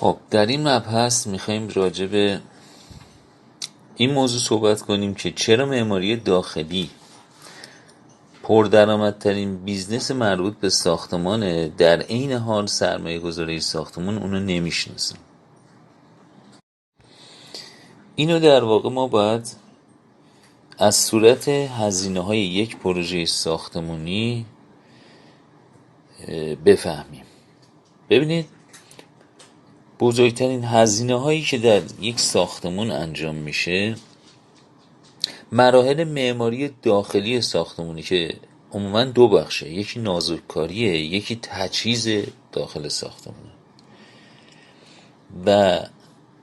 خب در این مبحث میخوایم راجع به این موضوع صحبت کنیم که چرا معماری داخلی پردرآمدترین بیزنس مربوط به ساختمانه، در عین حال سرمایه گذاری ساختمان اونو نمیشناسیم. اینو در واقع ما باید از صورت هزینه‌های یک پروژه ساختمانی بفهمیم. ببینید، بزرگترین هزینه‌هایی که در یک ساختمان انجام میشه مراحل معماری داخلی ساختمانی که عموما دو بخشه، یکی نازک‌کاریه، یکی تجهیز داخل ساختمانه. و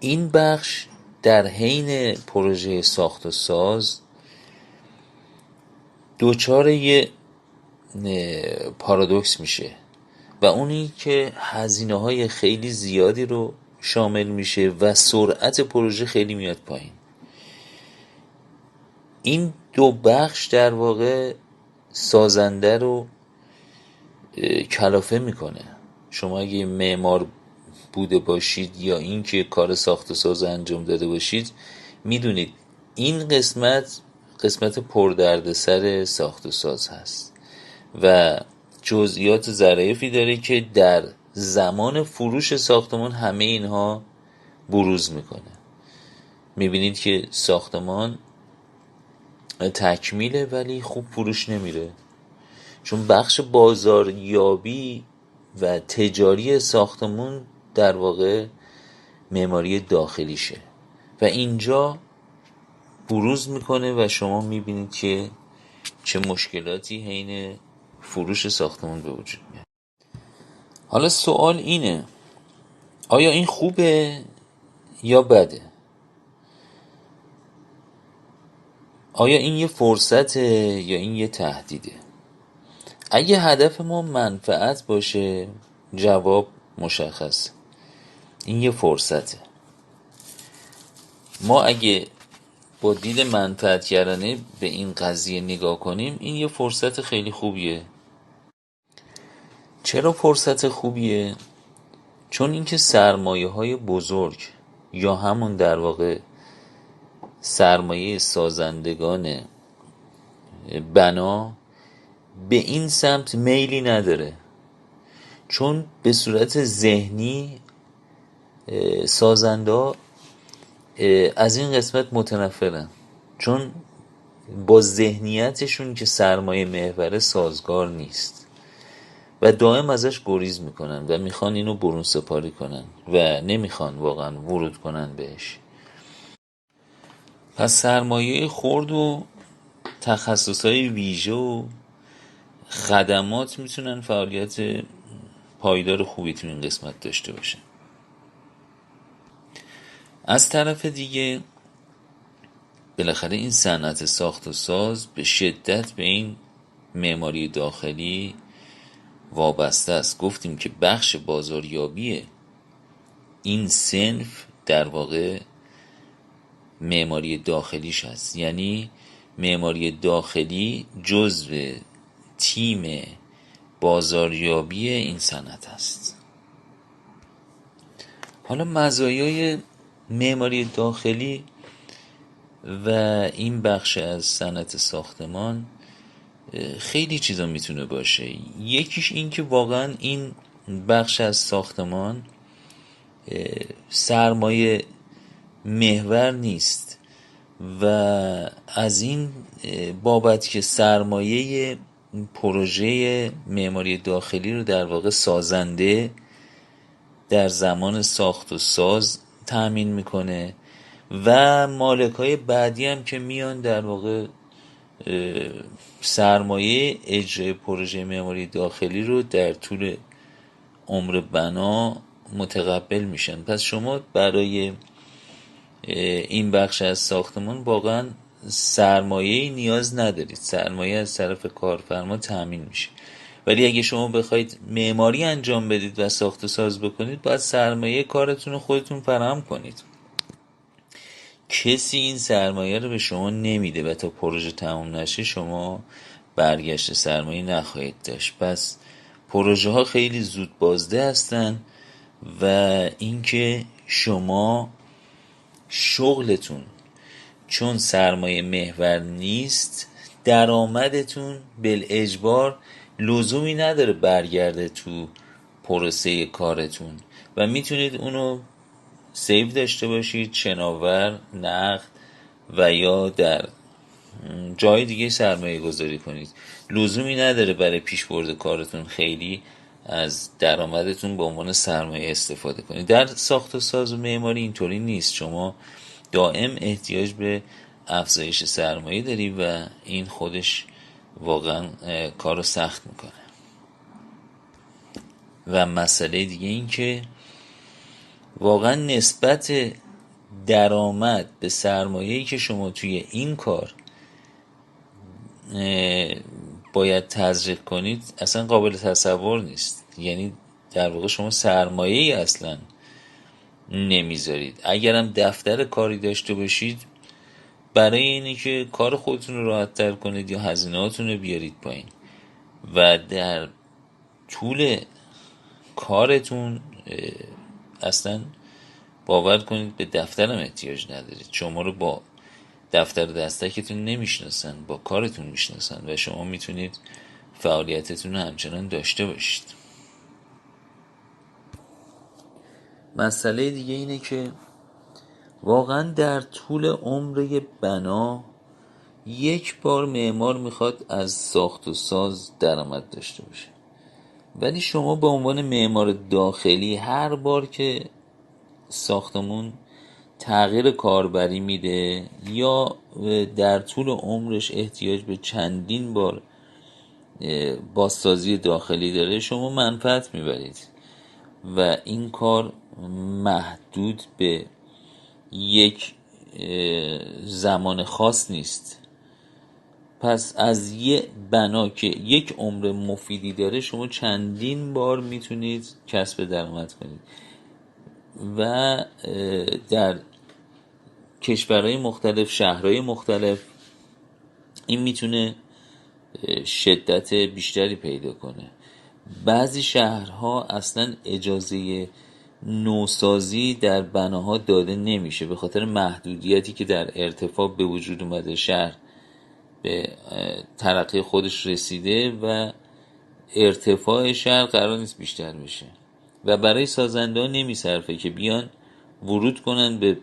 این بخش در حین پروژه ساخت و ساز دوچار یه پارادوکس میشه و اونی که هزینه‌های خیلی زیادی رو شامل میشه و سرعت پروژه خیلی میاد پایین. این دو بخش در واقع سازنده رو کلافه میکنه. شما اگه معمار بوده باشید یا این که کار ساخت و ساز انجام داده باشید میدونید این قسمت پردردسر ساخت و ساز هست و جزئیات ظرافی داره که در زمان فروش ساختمان همه اینها بروز میکنه. میبینید که ساختمان تکمیله ولی خوب فروش نمیره، چون بخش بازاریابی و تجاری ساختمون در واقع معماری داخلیشه و اینجا بروز میکنه و شما میبینید که چه مشکلاتی حین فروش ساختمون به وجود میاد. حالا سوال اینه، آیا این خوبه یا بده؟ آیا این یه فرصته یا این یه تهدیده؟ اگه هدف ما منفعت باشه جواب مشخصه، این یه فرصته. ما اگه با دید منفعتگرانه به این قضیه نگاه کنیم این یه فرصت خیلی خوبیه. چرا فرصت خوبیه؟ چون اینکه سرمایه‌های بزرگ یا همون در واقع سرمایه سازندگان بنا به این سمت میلی نداره، چون به صورت ذهنی سازنده از این قسمت متنفرن، چون با ذهنیتشون که سرمایه محوره سازگار نیست و دائم ازش گریز میکنن و میخوان اینو برون سپاری کنن و نمیخوان واقعا ورود کنن بهش. پس سرمایه خرد و تخصصهای ویژه و خدمات میتونن فعالیت پایدار خوبی تو این قسمت داشته باشن. از طرف دیگه بالاخره این صنعت ساخت و ساز به شدت به این معماری داخلی وابسته است. گفتیم که بخش بازاریابی این صنف در واقع معماری داخلیش هست، یعنی معماری داخلی جزو تیم بازاریابی این صنعت است. حالا مزایای معماری داخلی و این بخش از صنعت ساختمان خیلی چیزا میتونه باشه. یکیش این که واقعا این بخش از ساختمان سرمایه محور نیست و از این بابت که سرمایه پروژه معماری داخلی رو در واقع سازنده در زمان ساخت و ساز تأمین میکنه و مالکای بعدی هم که میان در واقع سرمایه اجرای پروژه معماری داخلی رو در طول عمر بنا متقبل میشن. پس شما برای این بخش از ساختمان واقعا سرمایه نیاز ندارید، سرمایه از طرف کارفرما تأمین میشه. ولی اگه شما بخواید معماری انجام بدید و ساخت و ساز بکنید باید سرمایه کارتون رو خودتون فراهم کنید. کسی این سرمایه رو به شما نمیده و تا پروژه تموم نشه شما برگشت سرمایه نخواهید داشت. پس پروژه ها خیلی زود بازده هستن و اینکه شما شغلتون چون سرمایه محور نیست، درآمدتون بالاجبار لزومی نداره برگرده تو پروسه کارتون و میتونید اونو سیو داشته باشید، شناور، نقد و یا در جای دیگه سرمایه گذاری کنید. لزومی نداره برای پیشبرد کارتون خیلی از درآمدتون به عنوان سرمایه استفاده کنید. در ساخت و ساز و معماری اینطوری نیست. شما دائم احتیاج به افزایش سرمایه داری و این خودش واقعا کار رو سخت میکنه. و مسئله دیگه این که واقعا نسبت درآمد به سرمایه‌ای که شما توی این کار باید تزریق کنید اصلا قابل تصور نیست. یعنی در واقع شما سرمایه‌ای اصلا نمیذارید. اگرم دفتر کاری داشته باشید برای اینی که کار خودتون رو راحت تر کنید یا هزینه‌هاتون رو بیارید پایین و در طول کارتون اصلا باور کنید به دفترم احتیاج ندارید. شما رو با دفتر دستکتون نمیشناسن، با کارتون میشناسن و شما میتونید فعالیتتون رو همچنان داشته باشید. مسئله دیگه اینه که واقعا در طول عمر بنا یک بار معمار میخواد از ساخت و ساز درآمد داشته باشه، ولی شما به عنوان معمار داخلی هر بار که ساختمون تغییر کاربری میده یا در طول عمرش احتیاج به چندین بار بازسازی داخلی داره، شما منفعت میبرید و این کار محدود به یک زمان خاص نیست. پس از یه بنا که یک عمر مفیدی داره شما چندین بار میتونید کسب درآمد کنید و در کشورهای مختلف، شهرهای مختلف این میتونه شدت بیشتری پیدا کنه. بعضی شهرها اصلا اجازه نوسازی در بناها داده نمیشه به خاطر محدودیتی که در ارتفاع به وجود اومده. شهر به ترقی خودش رسیده و ارتفاع شهر قرار نیست بیشتر بشه و برای سازنده ها نمیصرفه که بیان ورود کنن به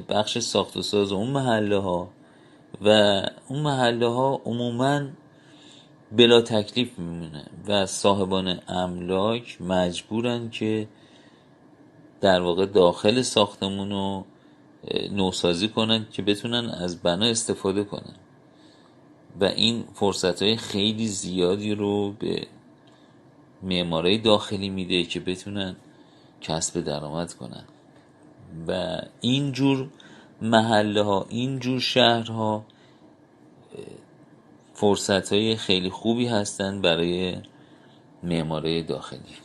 بخش ساخت و ساز اون محله ها و اون محله ها عموماً بلا تکلیف میمونه و صاحبان املاک مجبورن که در واقع داخل ساختمون رو نوسازی کنن که بتونن از بنا استفاده کنن و این فرصتهای خیلی زیادی رو به معمارای داخلی میده که بتونن کسب درآمد کنن و اینجور محله ها، اینجور شهرها فرصتهای خیلی خوبی هستن برای معمارای داخلی.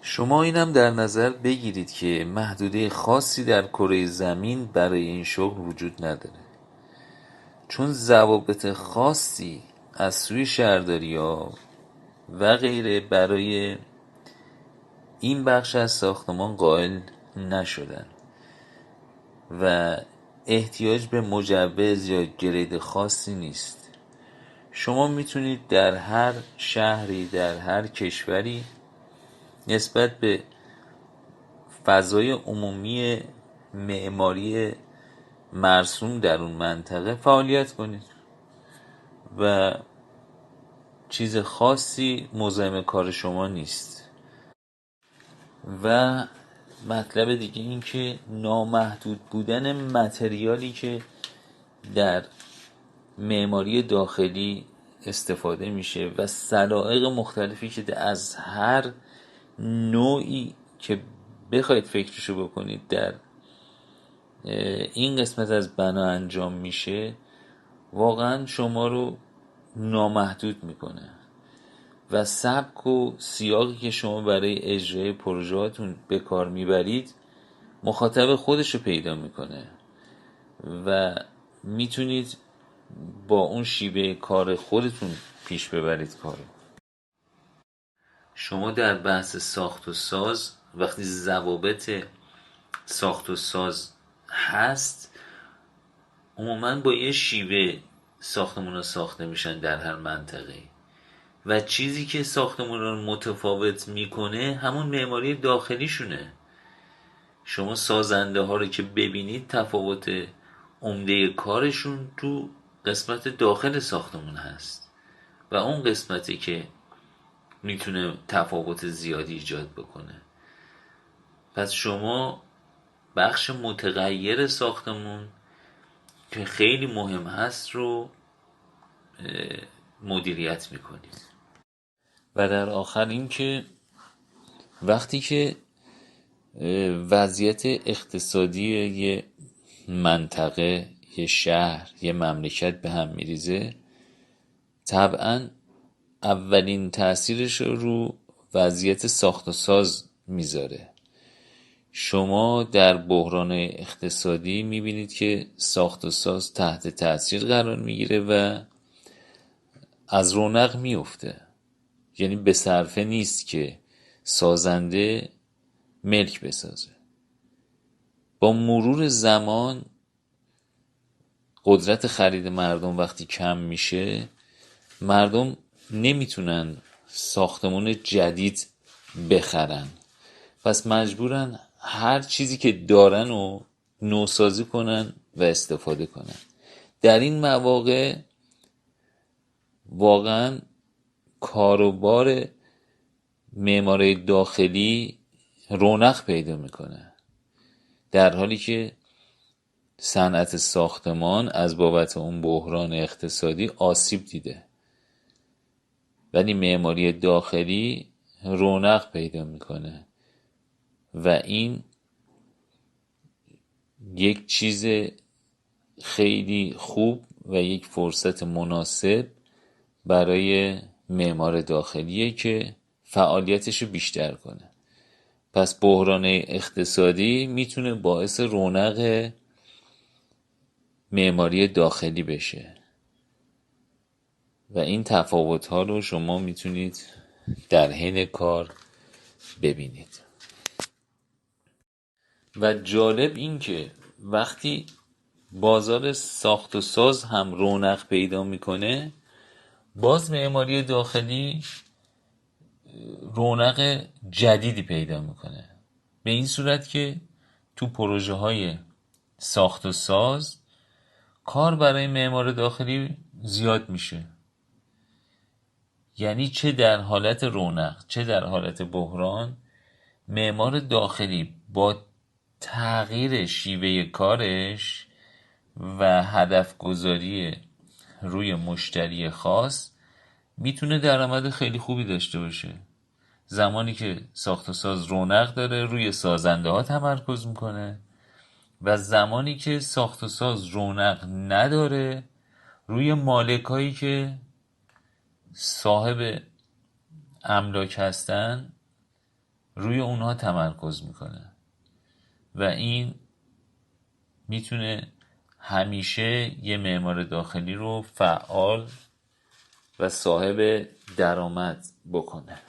شما اینم در نظر بگیرید که محدوده خاصی در کره زمین برای این شغل وجود نداره، چون ضوابط خاصی از سوی شهرداری‌ها و غیره برای این بخش از ساختمان قائل نشدن و احتیاج به مجوز یا گرید خاصی نیست. شما میتونید در هر شهری، در هر کشوری نسبت به فضای عمومی معماری مرسوم در اون منطقه فعالیت کنید و چیز خاصی مزاحم کار شما نیست. و مطلب دیگه این که نامحدود بودن متریالی که در معماری داخلی استفاده میشه و سلایق مختلفی که از هر نوعی که بخواید فکرشو بکنید در این قسمت از بنا انجام میشه واقعا شما رو نامحدود میکنه و سبک و سیاقی که شما برای اجرای پروژهاتون به کار میبرید مخاطب خودش رو پیدا میکنه و میتونید با اون شیوه کار خودتون پیش ببرید کارو. شما در بحث ساخت و ساز وقتی ضوابط ساخت و ساز هست، عموما با یه شیوه ساختمون ها ساخته میشن در هر منطقه، و چیزی که ساختمون رو متفاوت میکنه همون معماری داخلیشونه. شما سازنده ها رو که ببینید تفاوت عمده کارشون تو قسمت داخل ساختمون هست و اون قسمتی که میتونه تفاوت زیادی ایجاد بکنه. پس شما بخش متغیر ساختمون که خیلی مهم هست رو مدیریت میکنید. و در آخر این که وقتی که وضعیت اقتصادی یه منطقه، یه شهر، یه مملکت به هم میریزه، طبعا اولین تأثیرش رو وضعیت ساخت و ساز میذاره. شما در بحران اقتصادی میبینید که ساخت و ساز تحت تأثیر قرار میگیره و از رونق میفته. یعنی به صرفه نیست که سازنده ملک بسازه. با مرور زمان قدرت خرید مردم وقتی کم میشه، مردم نمیتونن ساختمون جدید بخرن، پس مجبورن هر چیزی که دارن رو نوسازی کنن و استفاده کنن. در این مواقع واقعا کاروبار معماری داخلی رونق پیدا میکنه، در حالی که صنعت ساختمان از بابت اون بحران اقتصادی آسیب دیده، ولی معماری داخلی رونق پیدا میکنه و این یک چیز خیلی خوب و یک فرصت مناسب برای معمار داخلیه که فعالیتشو بیشتر کنه. پس بحران اقتصادی میتونه باعث رونق معماری داخلی بشه و این تفاوت‌ها رو شما میتونید در حین کار ببینید. و جالب این که وقتی بازار ساخت و ساز هم رونق پیدا میکنه، باز معماری داخلی رونق جدیدی پیدا میکنه، به این صورت که تو پروژه های ساخت و ساز کار برای معمار داخلی زیاد میشه. یعنی چه در حالت رونق چه در حالت بحران، معمار داخلی با تغییر شیوه کارش و هدف گذاری روی مشتری خاص میتونه درآمد خیلی خوبی داشته باشه. زمانی که ساخت و ساز رونق داره روی سازنده ها تمرکز میکنه و زمانی که ساخت و ساز رونق نداره روی مالکایی که صاحب املاک هستن روی اونها تمرکز میکنه و این میتونه همیشه یه معمار داخلی رو فعال و صاحب درآمد بکنه.